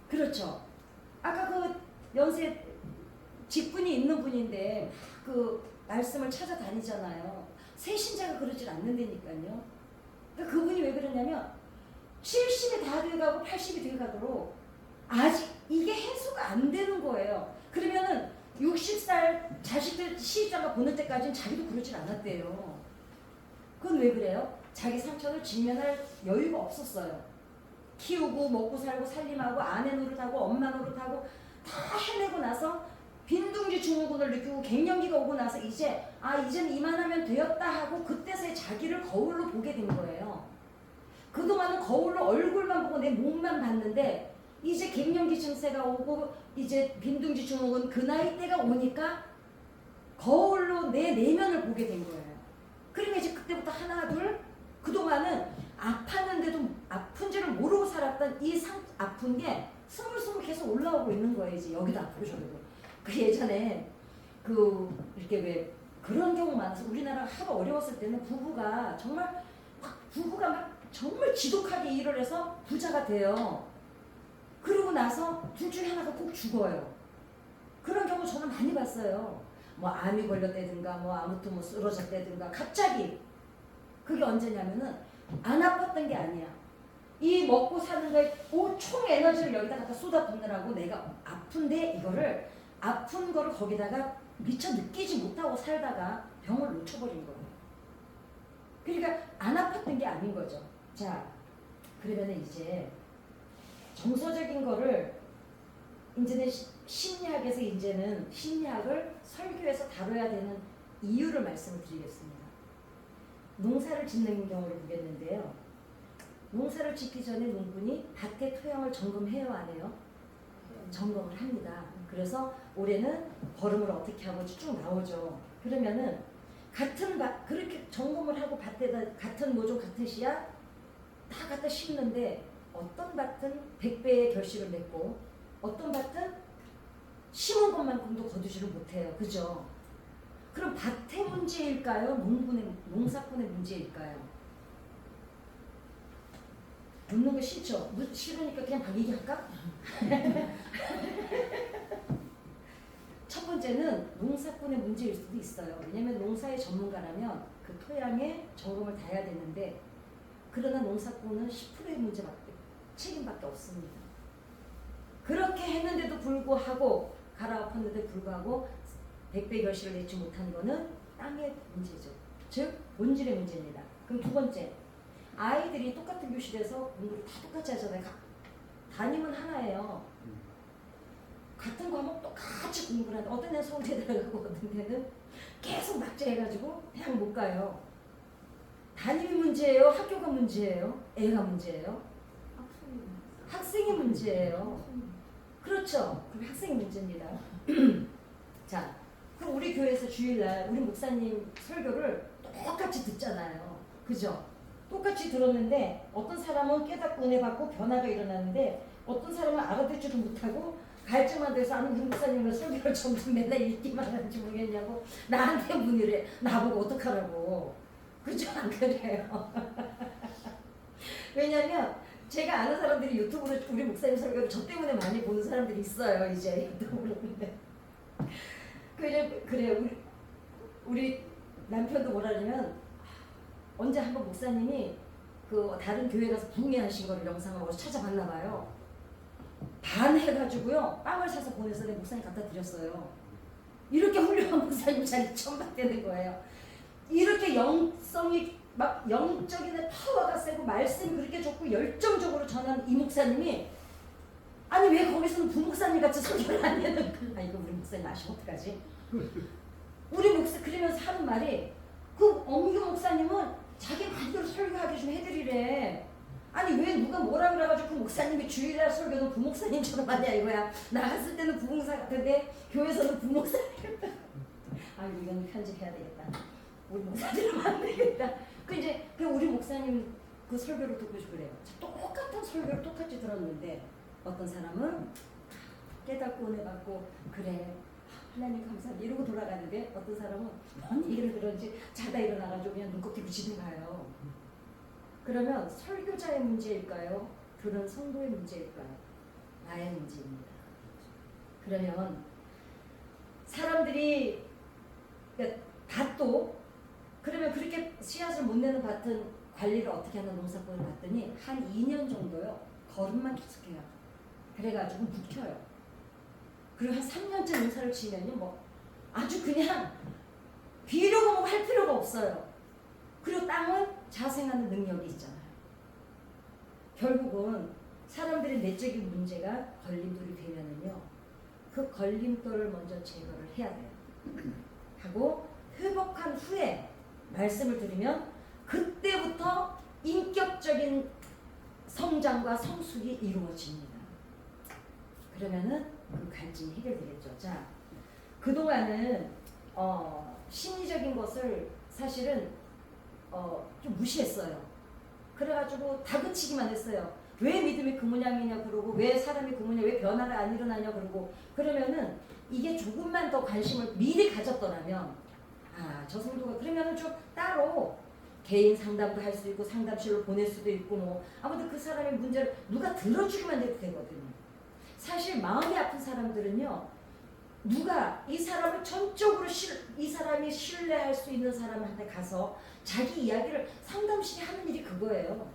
그렇죠? 아까 그 연세 직분이 있는 분인데 그 말씀을 찾아다니잖아요. 새신자가 그러질 않는다니까요. 그러니까 그분이 왜 그러냐면 70이 다 돼가고 80이 돼가도록 아직 이게 해소가 안 되는 거예요. 그러면은 60살 자식들 시집장가 보낼 때까지는 자기도 그러질 않았대요. 그건 왜 그래요? 자기 상처를 직면할 여유가 없었어요. 키우고 먹고 살고 살림하고 아내 노릇하고 엄마 노릇하고 다 해내고 나서 빈둥지 증후군을 느끼고 갱년기가 오고 나서 이제는 이만하면 되었다 하고 그때서야 자기를 거울로 보게 된 거예요. 그동안은 거울로 얼굴만 보고 내 몸만 봤는데 이제 갱년기 증세가 오고 이제 빈둥지 증후군 그 나이대가 오니까 거울로 내 내면을 보게 된 거예요. 그러니까 이제 그때부터 하나 둘 그동안은 아팠는데도 아픈지를 모르고 살았던 이 아픈 게 스물스물 계속 올라오고 있는 거예요. 이제 여기도 아프고 저기도. 그 예전에 이렇게 왜 그런 경우 많아서 우리나라가 하도 어려웠을 때는 부부가 막 정말 지독하게 일을 해서 부자가 돼요. 그러고 나서 둘 중에 하나가 꼭 죽어요. 그런 경우 저는 많이 봤어요. 뭐 암이 걸렸다든가 뭐 아무튼 뭐 쓰러졌다든가 갑자기. 그게 언제냐면은 안 아팠던 게 아니야. 이 먹고 사는 거에 총 에너지를 여기다 갖다 쏟아붓느라고 내가 아픈데 이거를 아픈 거를 거기다가 미처 느끼지 못하고 살다가 병을 놓쳐버린 거예요. 그러니까 안 아팠던 게 아닌 거죠. 자, 그러면은 이제 정서적인 거를 이제는 심리학에서 이제는 심리학을 설교에서 다뤄야 되는 이유를 말씀을 드리겠습니다. 농사를 짓는 경우를 보겠는데요. 농사를 짓기 전에 농군이 밭의 토양을 점검해요, 안 해요? 점검을 합니다. 그래서 올해는 거름을 어떻게 하고 쭉 나오죠. 그러면은 같은 밭 그렇게 점검을 하고 밭에다 같은 모종 같은 씨앗 다 갖다 심는데 어떤 밭은 100배의 결실을 맺고 어떤 밭은 심은 것만큼도 거두지를 못해요. 그죠? 그럼 밭의 문제일까요? 농사꾼의 문제일까요? 묻는 거 싫죠? 싫으니까 그냥 박 얘기할까? 첫 번째는 농사꾼의 문제일 수도 있어요. 왜냐면 농사의 전문가라면 그 토양에 점검을 다 해야 되는데 그러나 농사꾼은 10%의 책임밖에 없습니다. 그렇게 했는데도 불구하고 갈아엎었는데도 불구하고 100배 결실을 내지 못한 거는 땅의 문제죠. 즉 본질의 문제입니다. 그럼 두 번째, 아이들이 똑같은 교실에서 공부를 다 똑같이 하잖아요. 담임은 하나예요. 같은 과목 똑같이 공부를 하는데 어떤 애는 서울대 들어가고 어떤 애는 계속 낙제해가지고 그냥 못 가요. 담임이 문제예요? 학교가 문제예요? 애가 문제예요? 학생이 문제예요. 그렇죠. 그럼 학생이 문제입니다. 자, 그럼 우리 교회에서 주일날 우리 목사님 설교를 똑같이 듣잖아요. 그죠? 똑같이 들었는데 어떤 사람은 깨닫고 은혜 받고 변화가 일어나는데 어떤 사람은 알아듣지도 못하고 갈증만 돼서 아니 우리 목사님은 설교를 점점 맨날 읽기만 하는지 모르겠냐고 나한테 문의를 해. 나보고 어떡하라고. 그렇죠? 안 그래요? 왜냐면 제가 아는 사람들이 유튜브로 우리 목사님 설교를 저 때문에 많이 보는 사람들이 있어요. 이제 유튜브로. 그래 우리 남편도 뭐라냐면 언제 한번 목사님이 그 다른 교회 가서 부흥회하신 거를 영상을 찾아봤나 봐요. 반 해가지고요 빵을 사서 보내서 내 목사님 갖다 드렸어요. 이렇게 훌륭한 목사님 잘 처음 봤다는 거예요. 이렇게 영성이 막 영적인 파워가 세고 말씀이 그렇게 좋고 열정적으로 전하는 이 목사님이 아니 왜 거기서는 부목사님 같이 설교를 안 하는 거야. 이거 우리 목사님 아시면 어떡하지? 우리 목사 그러면서 하는 말이 그 엄규 목사님은 자기 마음대로 설교하게 좀 해드리래. 아니 왜 누가 뭐라 그래가지고 그 목사님이 주일날 설교는 부목사님처럼 하냐 이거야. 나갔을 때는 부목사 같은데 교회에서는 부목사님. 아 이건 편집해야 되겠다. 우리 목사님을 만들겠다. 그 우리 목사님 그 설교를 듣고 그래요. 똑같은 설교를 똑같이 들었는데 어떤 사람은 깨닫고 은혜 받고 그래 하나님 감사합니다 이러고 돌아가는데 어떤 사람은 뭔 얘기를 그런지 자다 일어나가지고 그냥 눈곱기 붙이고 가요. 그러면 설교자의 문제일까요? 들은 성도의 문제일까요? 나의 문제입니다. 그러면 사람들이 밭도 그러면 그렇게 씨앗을 못 내는 밭은 관리를 어떻게 하는 농사꾼을 봤더니 한 2년 정도요 거름만 계속해요. 그래가지고 묵혀요. 그리고 한 3년째 농사를 지면요 뭐 아주 그냥 비료고 뭐 할 필요가 없어요. 그리고 땅은 자생하는 능력이 있잖아요. 결국은 사람들의 내적인 문제가 걸림돌이 되면은요 그 걸림돌을 먼저 제거를 해야 돼요. 하고 회복한 후에 말씀을 들으면 그때부터 인격적인 성장과 성숙이 이루어집니다. 그러면은 그 갈증이 해결되겠죠. 자, 그동안은 심리적인 것을 사실은 좀 무시했어요. 그래가지고 다그치기만 했어요. 왜 믿음이 그 모양이냐 그러고 왜 사람이 그 모양 왜 변화가 안 일어나냐 그러고 그러면은 이게 조금만 더 관심을 미리 가졌더라면 저 성도가 그러면은 좀 따로 개인 상담도 할 수 있고 상담실로 보낼 수도 있고 뭐 아무튼 그 사람의 문제를 누가 들어주기만 해도 되거든요. 사실 마음이 아픈 사람들은요 누가 이 사람을 전적으로 이 사람이 신뢰할 수 있는 사람한테 가서 자기 이야기를 상담실이 하는 일이 그거예요.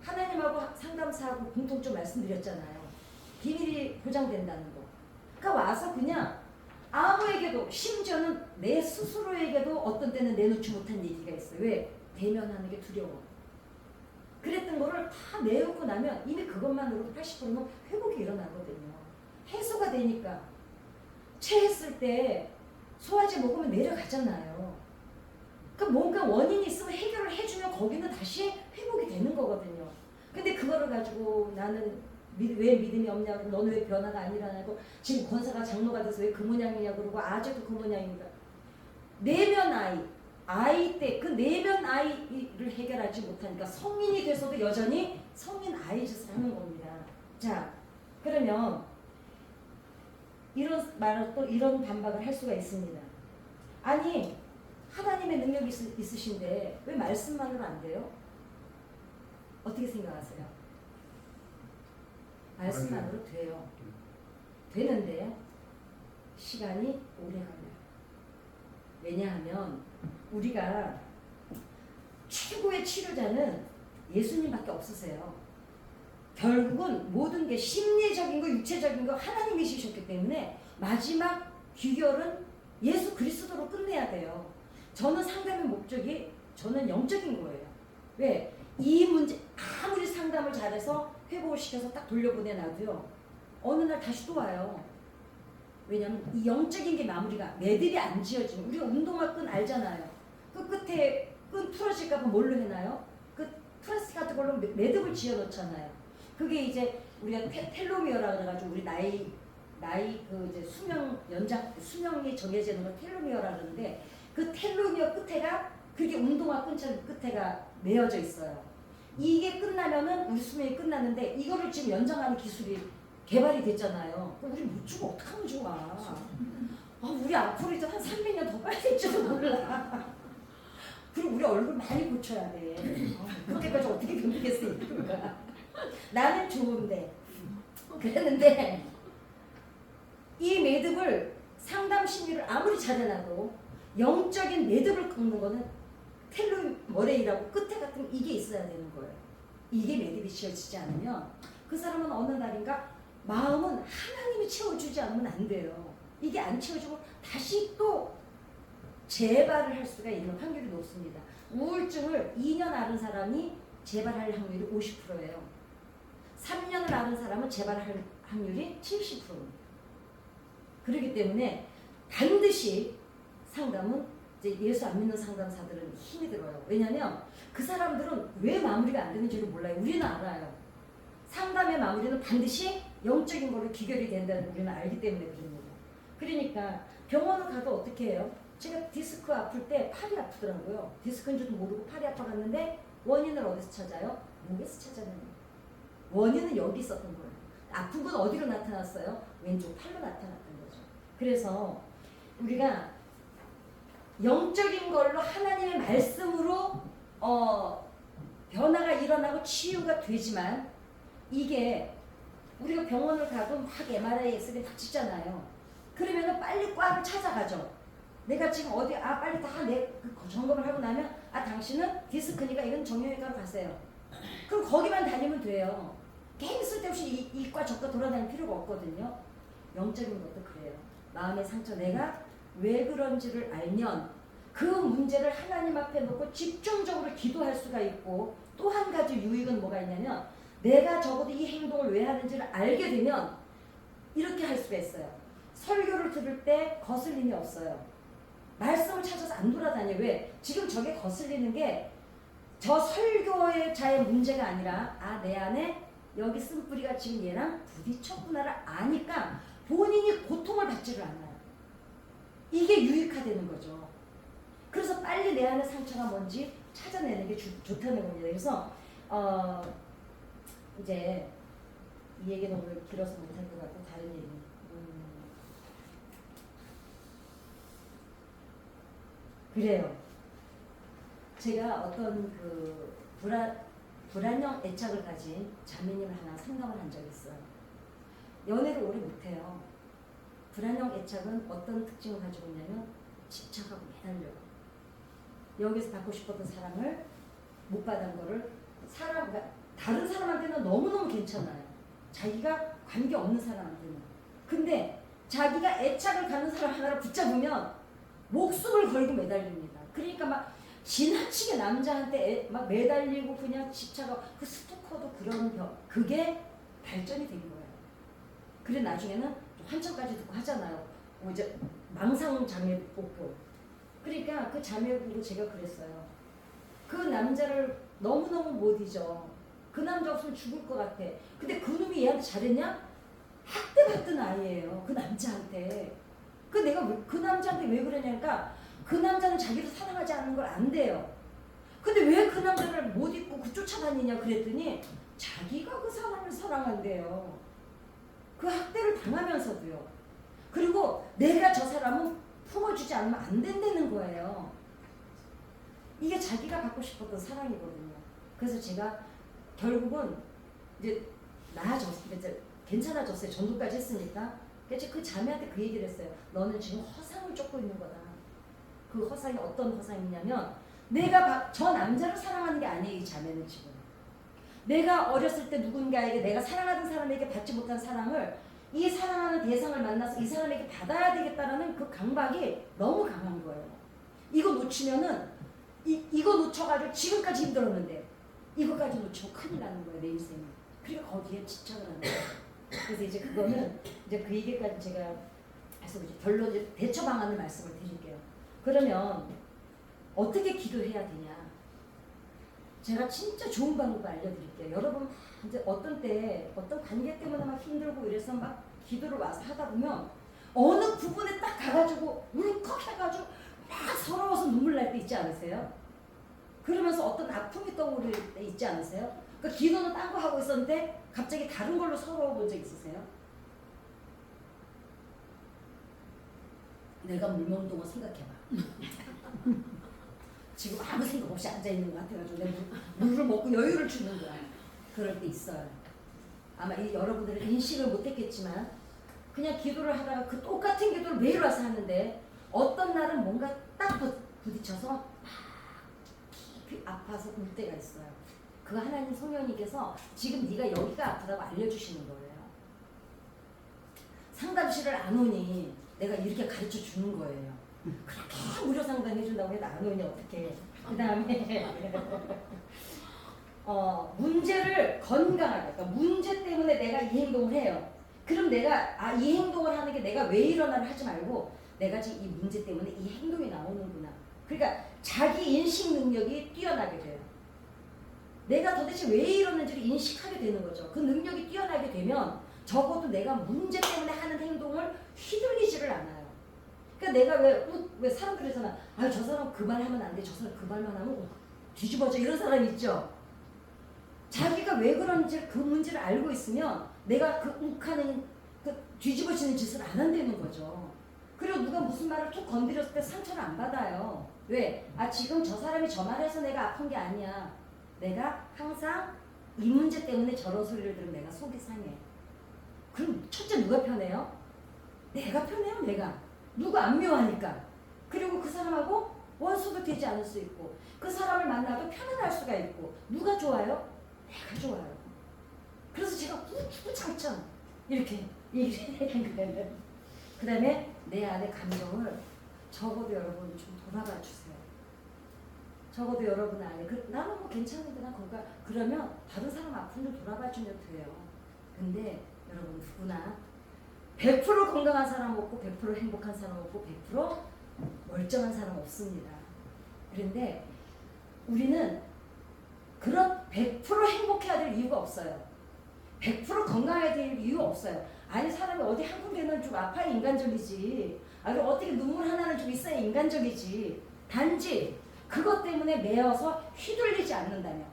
하나님하고 상담사하고 공통점 말씀드렸잖아요. 비밀이 보장된다는 거. 그러니까 와서 그냥 아무에게도 심지어는 내 스스로에게도 어떤 때는 내놓지 못한 얘기가 있어요. 왜? 대면하는 게 두려워. 그랬던 거를 다 내놓고 나면 이미 그것만으로도 80%는 회복이 일어나거든요. 해소가 되니까 체했을 때 소화제 먹으면 내려가잖아요. 그러니까 뭔가 원인이 있으면 해결을 해주면 거기는 다시 회복이 되는 거거든요. 근데 그거를 가지고 나는 왜 믿음이 없냐고 너는 왜 변화가 안 일어나고 지금 권사가 장로가 돼서 왜 그 모양이냐 그러고 아직도 그 모양입니다. 내면 아이 때 그 내면 아이를 해결하지 못하니까 성인이 돼서도 여전히 성인 아이 짓을 하는 겁니다. 자 그러면 이런 말을 또 이런 반박을 할 수가 있습니다. 아니 하나님의 능력이 있으신데 왜 말씀만으로 안 돼요? 어떻게 생각하세요? 말씀만으로 돼요. 되는데 시간이 오래 걸려요. 왜냐하면 우리가 최고의 치료자는 예수님밖에 없으세요. 결국은 모든 게 심리적인 거 육체적인 거 하나님이시셨기 때문에 마지막 귀결은 예수 그리스도로 끝내야 돼요. 저는 상담의 목적이 저는 영적인 거예요. 왜? 이 문제 아무리 상담을 잘해서 회복을 시켜서 딱 돌려보내놔도요 어느 날 다시 또 와요. 왜냐면 이 영적인 게 마무리가 매듭이 안 지어지면 우리가 운동화 끈 알잖아요. 그 끝에 끈 풀어질까 봐 뭘로 해놔요? 그 플라스틱 같은 걸로 매듭을 지어 놓잖아요. 그게 이제 우리가 텔로미어라 그래가지고 우리 나이 그 이제 수명이 정해지는 걸 텔로미어라 그러는데 그 텔로미어 끝에가 그게 운동화 끈처럼 끝에가 매어져 있어요. 이게 끝나면은 우리 수명이 끝나는데 이거를 지금 연장하는 기술이 개발이 됐잖아요. 그럼 우리 못 주고 어떡하면 좋아. 우리 앞으로 이제 한 300년 더 빨리 될지도 몰라. 그리고 우리 얼굴 많이 고쳐야 돼. 그때까지 어떻게 견디겠으니까. 나는 좋은데. 그랬는데 이 매듭을 상담 심리를 아무리 잘해놔도 영적인 매듭을 끊는 거는 텔로 머레이라고 끝에 같은 이게 있어야 되는 거예요. 이게 매듭이 지어지지 않으면 그 사람은 어느 날인가 마음은 하나님이 채워주지 않으면 안 돼요. 이게 안 채워지고 다시 또 재발을 할 수가 있는 확률이 높습니다. 우울증을 2년 앓은 사람이 재발할 확률이 50%예요. 3년을 앓은 사람은 재발할 확률이 70%입니다. 그렇기 때문에 반드시 상담은 이제 예수 안 믿는 상담사들은 힘이 들어요. 왜냐하면 그 사람들은 왜 마무리가 안 되는지를 몰라요. 우리는 알아요. 상담의 마무리는 반드시 영적인 걸로 귀결이 된다는 우리는 알기 때문에 그럽니다. 그러니까 병원을 가도 어떻게 해요? 제가 디스크 아플 때 팔이 아프더라고요. 디스크인 줄도 모르고 팔이 아파갔는데 원인을 어디서 찾아요? 목에서 찾아내는 거예요. 원인은 여기 있었던 거예요. 아픈 건 어디로 나타났어요? 왼쪽 팔로 나타났던 거죠. 그래서 우리가 영적인 걸로 하나님의 말씀으로 변화가 일어나고 치유가 되지만 이게 우리가 병원을 가도 막 MRI, 엑스레이 다 찍잖아요. 그러면은 빨리 과를 찾아가죠. 내가 지금 어디 빨리 다 내 점검을 하고 나면 당신은 디스크니까 이건 정형외과로 가세요. 그럼 거기만 다니면 돼요. 괜히 쓸데없이 이과 저과 돌아다닐 필요가 없거든요. 영적인 것도 그래요. 마음의 상처 내가 왜 그런지를 알면 그 문제를 하나님 앞에 놓고 집중적으로 기도할 수가 있고 또 한 가지 유익은 뭐가 있냐면 내가 적어도 이 행동을 왜 하는지를 알게 되면 이렇게 할 수가 있어요. 설교를 들을 때 거슬림이 없어요. 말씀을 찾아서 안 돌아다녀요. 왜? 지금 저게 거슬리는 게 저 설교의 자의 문제가 아니라 내 안에 여기 쓴뿌리가 지금 얘랑 부딪혔구나를 아니까 본인이 고통을 받지를 않아요. 이게 유익화되는 거죠. 그래서 빨리 내 안에 상처가 뭔지 찾아내는 게 좋다는 겁니다. 그래서 이제 이 얘기는 오늘 길어서 못할 것 같고 다른 얘기. 그래요. 제가 어떤 그 불안형 애착을 가진 자매님을 하나 상담을 한 적이 있어요. 연애를 오래 못해요. 불안형 애착은 어떤 특징을 가지고 있냐면 집착하고 매달려요. 여기서 받고 싶었던 사랑을 못 받은 거를 다른 사람한테는 너무너무 괜찮아요. 자기가 관계없는 사람한테는. 근데 자기가 애착을 갖는 사람 하나를 붙잡으면 목숨을 걸고 매달립니다. 그러니까 막 지나치게 남자한테 막 매달리고 그냥 집착하고 그 스토커도 그게 발전이 된 거예요. 그래 나중에는 환청까지 듣고 하잖아요. 이제 망상장애 복구. 그러니까 그 자매 보고 제가 그랬어요. 그 남자를 너무너무 못 잊어. 그 남자 없으면 죽을 것 같아. 근데 그 놈이 얘한테 잘했냐? 학대받던 아이예요. 그 남자한테. 내가 그 남자한테 왜 그러냐니까 그 남자는 자기를 사랑하지 않는 걸 안돼요. 근데 왜 그 남자를 못 잊고 쫓아다니냐 그랬더니 자기가 그 사람을 사랑한대요. 그 학대를 당하면서도요. 그리고 내가 저 사람은 품어주지 않으면 안 된다는 거예요. 이게 자기가 받고 싶었던 사랑이거든요. 그래서 제가 결국은 이제 나아졌어요. 이제 괜찮아졌어요. 전도까지 했으니까. 그래서 그 자매한테 그 얘기를 했어요. 너는 지금 허상을 쫓고 있는 거다. 그 허상이 어떤 허상이냐면 내가 저 남자를 사랑하는 게 아니에요. 이 자매는 지금. 내가 어렸을 때 누군가에게 내가 사랑하던 사람에게 받지 못한 사랑을 이 사랑하는 대상을 만나서 이 사람에게 받아야 되겠다라는 그 강박이 너무 강한 거예요. 이거 놓치면은 이거 놓쳐가지고 지금까지 힘들었는데 이거까지 놓치면 큰일 나는 거예요. 내 인생이. 그러니까 거기에 집착을 하는 거예요. 그래서 이제 그거는 이제 그 얘기까지 제가 해서 이제 결론 대처 방안을 말씀을 드릴게요. 그러면 어떻게 기도해야 되냐? 제가 진짜 좋은 방법을 알려드릴게요. 여러분 이제 어떤 때 어떤 관계 때문에 막 힘들고 이래서 막 기도를 와서 하다 보면 어느 부분에 딱 가가지고 울컥해가지고 막 서러워서 눈물 날 때 있지 않으세요? 그러면서 어떤 아픔이 떠오를 때 있지 않으세요? 그러니까 기도는 딴 거 하고 있었는데 갑자기 다른 걸로 서러워 본 적 있으세요? 내가 물멍동을 생각해봐. 지금 아무 생각 없이 앉아있는 것 같아가지고 내가 물을 먹고 여유를 주는 거야. 그럴 때 있어요. 아마 여러분들은 인식을 못했겠지만 그냥 기도를 하다가 그 똑같은 기도를 매일 와서 하는데 어떤 날은 뭔가 딱 부딪혀서 막 깊이 아파서 울 때가 있어요. 그 하나님 성령님께서 지금 네가 여기가 아프다고 알려주시는 거예요. 상담실을 안 오니 내가 이렇게 가르쳐 주는 거예요. 그렇게 무료 상담해 준다고 해도 안 오니 어떡해. 그 다음에 문제를 건강하게, 그러니까 문제 때문에 내가 이 행동을 해요. 그럼 내가 이 행동을 하는 게 내가 왜 일어나를 하지 말고 내가 지금 이 문제 때문에 이 행동이 나오는구나. 그러니까 자기 인식 능력이 뛰어나게 돼요. 내가 도대체 왜 이러는지를 인식하게 되는 거죠. 그 능력이 뛰어나게 되면 적어도 내가 문제 때문에 하는 행동을 휘둘리지를 않아요. 그러니까 내가 왜 사람들 그러잖아. 아, 저 사람 그 말 하면 안 돼. 저 사람 그 말만 하면 뒤집어져. 이런 사람 있죠. 자기가 왜 그런지 그 문제를 알고 있으면 내가 그 욱하는 그 뒤집어지는 짓을 안 한다는 거죠. 그리고 누가 무슨 말을 툭 건드렸을 때 상처를 안 받아요. 왜? 지금 저 사람이 저 말해서 내가 아픈 게 아니야. 내가 항상 이 문제 때문에 저런 소리를 들으면 내가 속이 상해. 그럼 첫째 누가 편해요? 내가 편해요. 내가. 누가 안 묘하니까. 그리고 그 사람하고 원수도 되지 않을 수 있고 그 사람을 만나도 편안할 수가 있고 누가 좋아요? 내가 좋아요. 그래서 제가 우창창 이렇게 얘기를 해야 그 다음에 내 안의 감정을 적어도 여러분 좀 돌아봐 주세요. 적어도 여러분 안에 나는 뭐 괜찮은데 난 건강 그러면 다른 사람 아픔을 돌아봐 주면 돼요. 근데 여러분 누구나 100% 건강한 사람 없고 100% 행복한 사람 없고 100% 멀쩡한 사람 없습니다. 그런데 우리는 그런 100% 행복해야 될 이유가 없어요. 100% 건강해야 될 이유가 없어요. 아니 사람이 어디 한 군데는 좀 아파야 인간적이지. 그럼 어떻게 눈물 하나는 좀 있어야 인간적이지. 단지 그것 때문에 매여서 휘둘리지 않는다면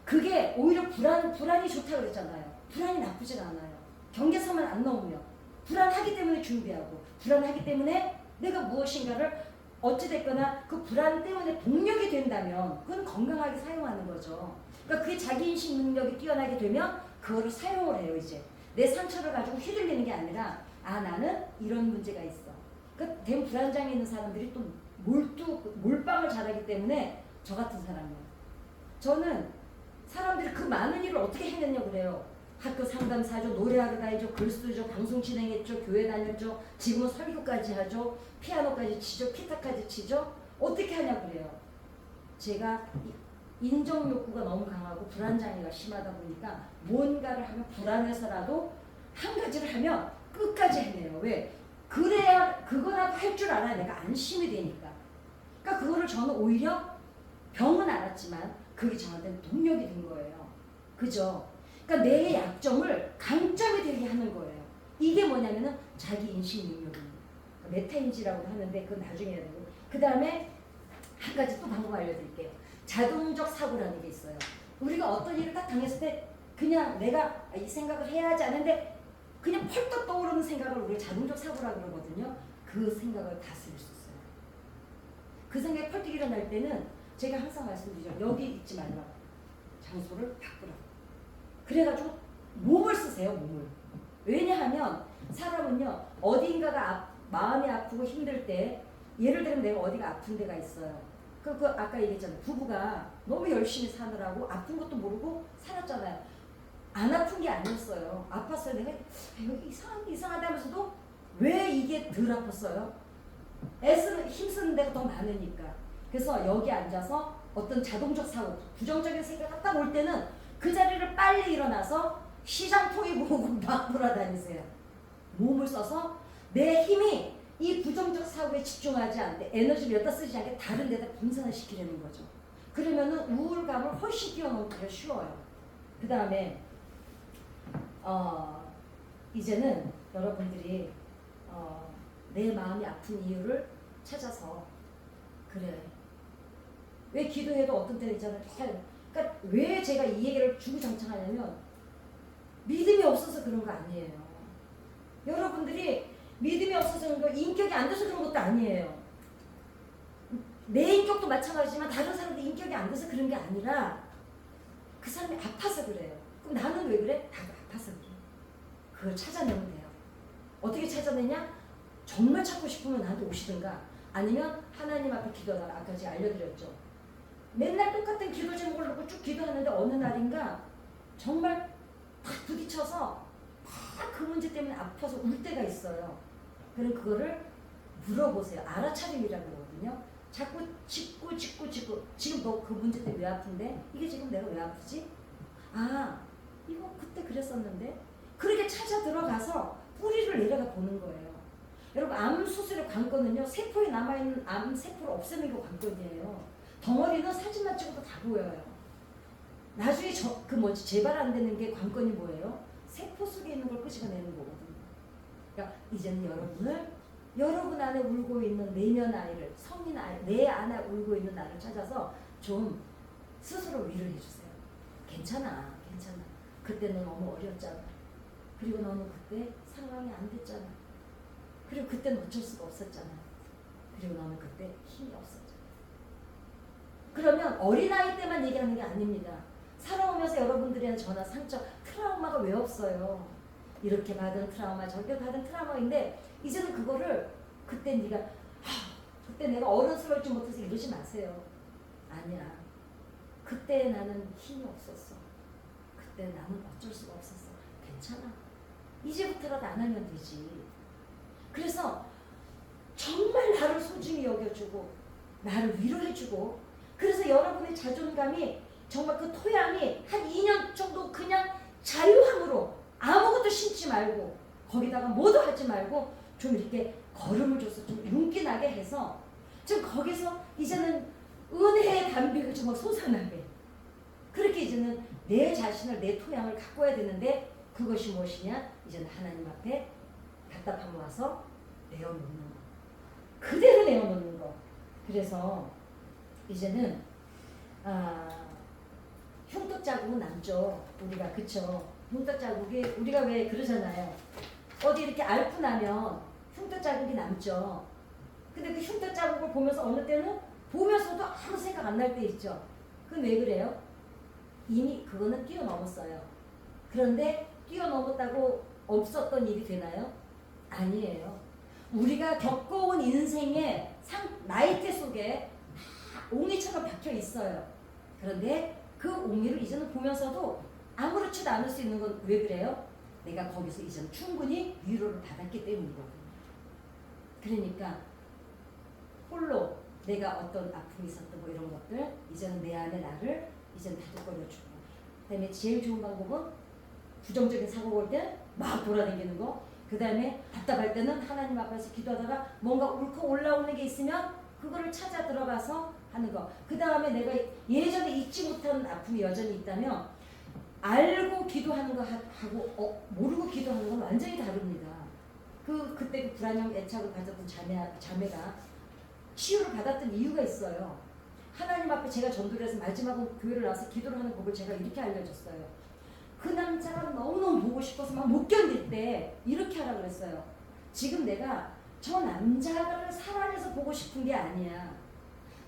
그게 오히려 불안이 좋다고 그랬잖아요. 불안이 나쁘진 않아요. 경계선만 안 넘으면 불안하기 때문에 준비하고 불안하기 때문에 내가 무엇인가를 어찌됐거나 그 불안 때문에 동력이 된다면 그건 건강하게 사용하는 거죠. 그러니까 그게 자기인식 능력이 뛰어나게 되면 그거를 사용을 해요. 이제 내 상처를 가지고 휘둘리는 게 아니라 나는 이런 문제가 있어. 그러니까 된 불안장애 있는 사람들이 또 몰빵을 잘하기 때문에 저 같은 사람이에요. 저는 사람들이 그 많은 일을 어떻게 해냈냐고 그래요. 학교 상담사죠, 노래하러 다니죠, 글 쓰죠, 방송 진행했죠, 교회 다녔죠, 지금은 설교까지 하죠, 피아노까지 치죠, 기타까지 치죠. 어떻게 하냐고 그래요. 제가 인정 욕구가 너무 강하고 불안장애가 심하다 보니까 뭔가를 하면 불안해서라도 한 가지를 하면 끝까지 해내요. 왜? 그래야 그거라도 할 줄 알아야 내가 안심이 되니까. 그러니까 그거를 저는 오히려 병은 알았지만 그게 저한테는 동력이 된 거예요. 그죠? 그러니까 내 약점을 강점이 되게 하는 거예요. 이게 뭐냐면은 자기 인식 능력입니다. 메타인지라고 하는데 그건 나중에 해야 되고. 그 다음에 한 가지 또 방법 알려드릴게요. 자동적 사고라는 게 있어요. 우리가 어떤 일을 딱 당했을 때 그냥 내가 이 생각을 해야 하지 않은데 그냥 펄떡 떠오르는 생각을 우리가 자동적 사고라고 그러거든요. 그 생각을 다스릴 수 있어요. 그 생각이 펄떡 일어날 때는 제가 항상 말씀드리죠. 여기 있지 말라고. 장소를 바꾸라고. 그래가지고 몸을 쓰세요. 몸을. 왜냐하면 사람은요. 어딘가가 마음이 아프고 힘들 때 예를 들면 내가 어디가 아픈 데가 있어요. 그 아까 얘기했잖아요. 부부가 너무 열심히 사느라고 아픈 것도 모르고 살았잖아요. 안 아픈 게 아니었어요. 아팠어요. 내가 여기 이상하다 하면서도 왜 이게 덜 아팠어요? 힘쓰는 데가 더 많으니까. 그래서 여기 앉아서 어떤 자동적 사고, 부정적인 생각이 딱 올 때는 그 자리를 빨리 일어나서 시장 토이고 막 돌아다니세요. 몸을 써서 내 힘이 이 부정적 사고에 집중하지 않게 에너지를 여기다 쓰지 않게 다른 데다 분산을 시키려는 거죠. 그러면은 우울감을 훨씬 뛰어넘기가 쉬워요. 그 다음에 이제는 여러분들이 내 마음이 아픈 이유를 찾아서 그래 왜 기도해도 어떤 때는 있잖아요. 그러니까 왜 제가 이 얘기를 주구장창하냐면 믿음이 없어서 그런 거 아니에요. 여러분들이 믿음이 없어서 그런 거, 인격이 안 돼서 그런 것도 아니에요. 내 인격도 마찬가지지만 다른 사람들 인격이 안 돼서 그런 게 아니라 그 사람이 아파서 그래요. 그럼 나는 왜 그래? 나도 아파서 그래. 그걸 찾아내면 돼요. 어떻게 찾아내냐? 정말 찾고 싶으면 나한테 오시든가 아니면 하나님 앞에 기도하다가 아까 제가 알려드렸죠. 맨날 똑같은 기도 제목을 놓고 쭉 기도하는데 어느 날인가 정말 탁 부딪혀서 딱 그 문제 때문에 아파서 울 때가 있어요. 그럼 그거를 물어보세요. 알아차림이라고 그러거든요. 자꾸 짚고 지금 너 그 문제 때문에 왜 아픈데? 이게 지금 내가 왜 아프지? 아 이거 그때 그랬었는데 그렇게 찾아 들어가서 뿌리를 내려가 보는 거예요. 여러분 암 수술의 관건은요. 세포에 남아있는 암 세포를 없애는 게 관건이에요. 덩어리는 사진만 찍어도 다 보여요. 나중에 재발 안 되는 게 관건이 뭐예요? 세포 속에 있는 걸 끄집어내는 거거든요. 그러니까 이제는 여러분 안에 울고 있는 내면 아이를, 성인 아이, 내 안에 울고 있는 나를 찾아서 좀 스스로 위로해 주세요. 괜찮아. 그때는 너무 어렸잖아. 그리고 너는 그때 상황이 안 됐잖아. 그리고 그때는 어쩔 수가 없었잖아. 그리고 너는 그때 힘이 없었잖아. 그러면 어린아이 때만 얘기하는 게 아닙니다. 살아오면서 여러분들이한 전화, 상처, 트라우마가 왜 없어요? 이렇게 받은 트라우마, 저렇게 받은 트라우마인데 이제는 그거를 그때 네가 그때 내가 어른스러울지 못해서 이러지 마세요. 아니야. 그때 나는 힘이 없었어. 그때 나는 어쩔 수가 없었어. 괜찮아. 이제부터라도 안 하면 되지. 그래서 정말 나를 소중히 여겨주고 나를 위로해주고 그래서 여러분의 자존감이 정말 그 토양이 한 2년 정도 그냥 자유함으로 아무것도 신지 말고 거기다가 뭐도 하지 말고 좀 이렇게 걸음을 줘서 좀 윤기 나게 해서 좀 거기서 이제는 은혜의 담비가 정말 솟아나게 그렇게 이제는 내 자신을 내 토양을 가꿔야 되는데 그것이 무엇이냐? 이제는 하나님 앞에 답답함 와서 내어놓는 거. 그대로 내어놓는 거. 그래서 이제는 흉터 자국은 남죠. 우리가 그쵸? 흉터 자국이 우리가 왜 그러잖아요. 어디 이렇게 앓고 나면 흉터 자국이 남죠. 근데 그 흉터 자국을 보면서 어느 때는 보면서도 아무 생각 안 날 때 있죠. 그건 왜 그래요? 이미 그거는 뛰어넘었어요. 그런데 뛰어넘었다고 없었던 일이 되나요? 아니에요. 우리가 겪어온 인생의 나이테 속에 다 옹이처럼 박혀 있어요. 그런데 그 옹이를 이제는 보면서도 아무렇지도 않을 수 있는 건 왜 그래요? 내가 거기서 이제는 충분히 위로를 받았기 때문이거든요. 그러니까 홀로 내가 어떤 아픔이 있었던 뭐 이런 것들 이제는 내 안에 나를 이제는 다독거려주고 그 다음에 제일 좋은 방법은 부정적인 사고가 올 때 막 돌아다니는 거 그 다음에 답답할 때는 하나님 앞에서 기도하다가 뭔가 울컥 올라오는 게 있으면 그거를 찾아 들어가서 하는 거. 그 다음에 내가 예전에 잊지 못한 아픔이 여전히 있다면 알고 기도하는 거 하고 모르고 기도하는 건 완전히 다릅니다. 그때 그 불안형 애착을 가졌던 자매가 치유를 받았던 이유가 있어요. 하나님 앞에 제가 전도를 해서 마지막으로 교회를 나와서 기도를 하는 법을 제가 이렇게 알려줬어요. 그 남자가 너무너무 보고 싶어서 막 못 견딜 때 이렇게 하라 그랬어요. 지금 내가 저 남자를 사랑해서 보고 싶은 게 아니야.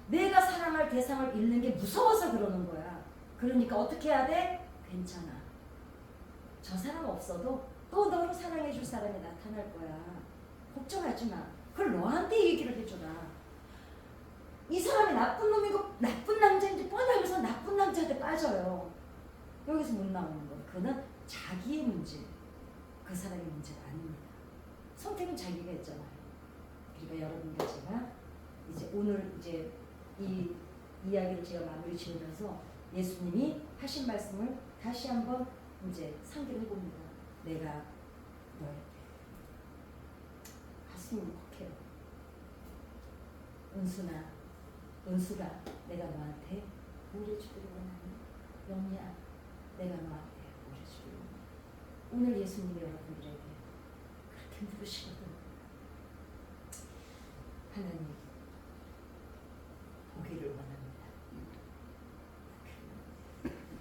내가 사랑할 대상을 잃는 게 무서워서 그러는 거야. 그러니까 어떻게 해야 돼? 괜찮아. 저 사람 없어도 또 너를 사랑해 줄 사람이 나타날 거야. 걱정하지 마. 그걸 너한테 얘기를 해줘라. 이 사람이 나쁜 놈이고 나쁜 남자인지 뻔하면서 나쁜 남자한테 빠져요. 여기서 못 나오는 거예요. 그거는 자기의 문제, 그 사람의 문제가 아닙니다. 선택은 자기가 했잖아요. 그러니까 여러분과 제가 이제 오늘 이제 이 이야기를 제가 마무리 지으면서 예수님이 하신 말씀을 다시 한번 이제 상기해 봅니다. 내가 너에게 가슴이 울컥해요. 은수가 내가 너한테 우려주기를 원하니 영리야 내가 너한테 우려주기를 원하니 오늘 예수님이 여러분들에게 그렇게 물으시거든. 하나님 보기를 원하니